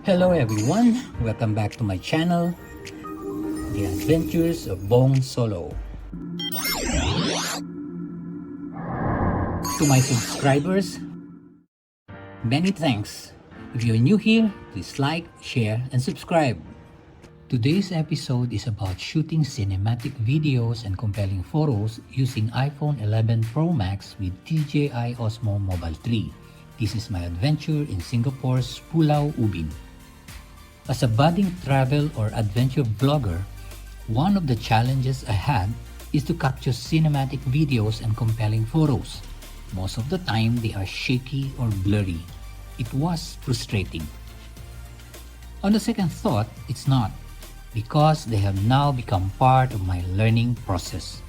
Hello everyone, welcome back to my channel, The Adventures of Bong Solo. To my subscribers, many thanks. If you're new here, please like, share, and subscribe. Today's episode is about shooting cinematic videos and compelling photos using iPhone 11 Pro Max with DJI Osmo Mobile 3. This is my adventure in Singapore's Pulau, Ubin. As a budding travel or adventure vlogger, one of the challenges I had is to capture cinematic videos and compelling photos. Most of the time, they are shaky or blurry. It was frustrating. On the second thought, it's not, because they have now become part of my learning process.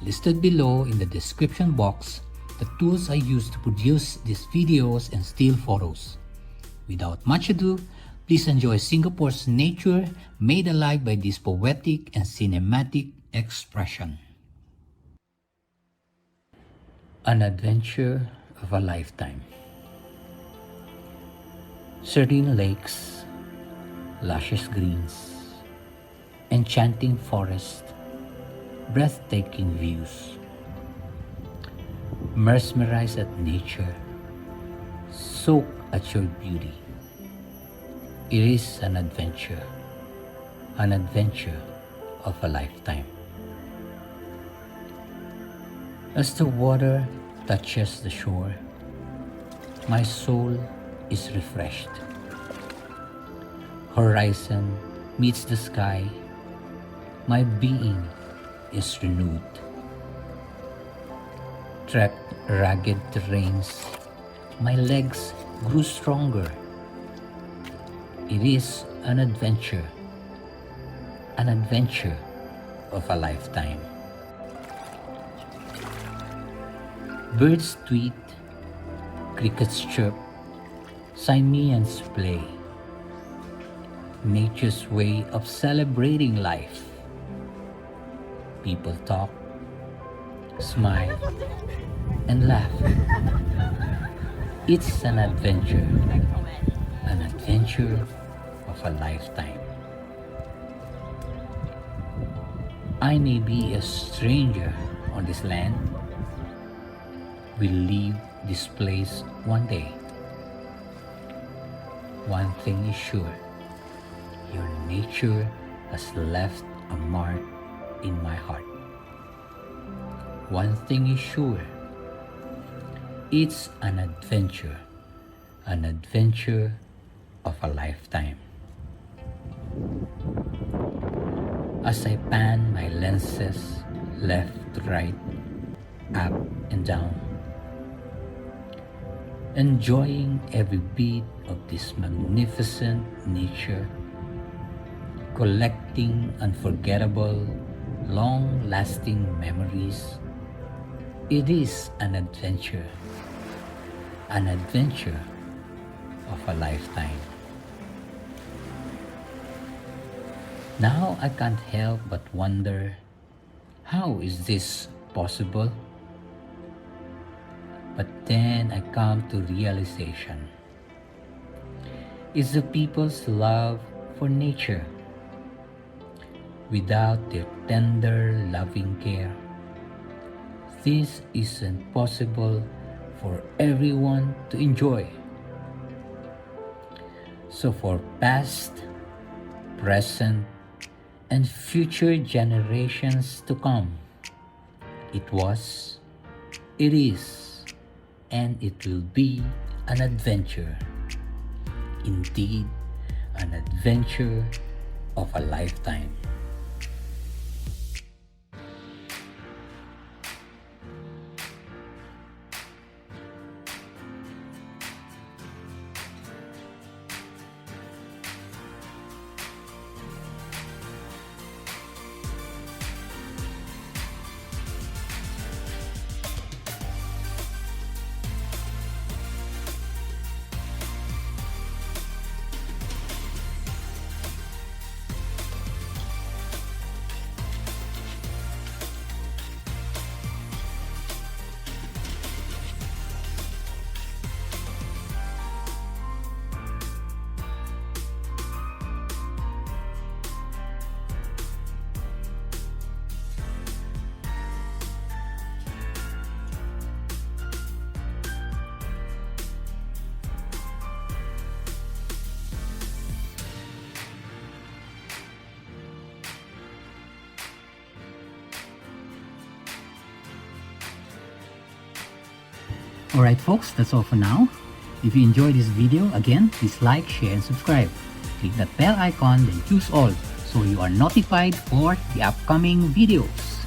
Listed below in the description box, the tools I use to produce these videos and still photos. Without much ado, please enjoy Singapore's nature made alive by this poetic and cinematic expression. An adventure of a lifetime. Serene lakes, luscious greens, enchanting forest, breathtaking views. Mesmerize at nature, soak at your beauty. It is an adventure of a lifetime. As the water touches the shore, my soul is refreshed. Horizon meets the sky, my being is renewed. Trekked rugged terrains, my legs grew stronger. It is an adventure of a lifetime. Birds tweet, crickets chirp, simians play. Nature's way of celebrating life. People talk, smile, and laugh. It's an adventure of a lifetime. I may be a stranger on this land. We'll leave this place one day. One thing is sure, your nature has left a mark in my heart. One thing is sure, it's an adventure of a lifetime. As I pan my lenses left to right, up and down, enjoying every beat of this magnificent nature, collecting unforgettable, long-lasting memories. It is an adventure of a lifetime. Now I can't help but wonder, how is this possible? But then I come to realization. It's the people's love for nature. Without their tender, loving care, this isn't possible for everyone to enjoy. So for past, present, and future generations to come, it was, it is, and it will be an adventure. Indeed, an adventure of a lifetime. Alright folks, that's all for now. If you enjoyed this video, again, please like, share, and subscribe. Click that bell icon, then choose all so you are notified for the upcoming videos.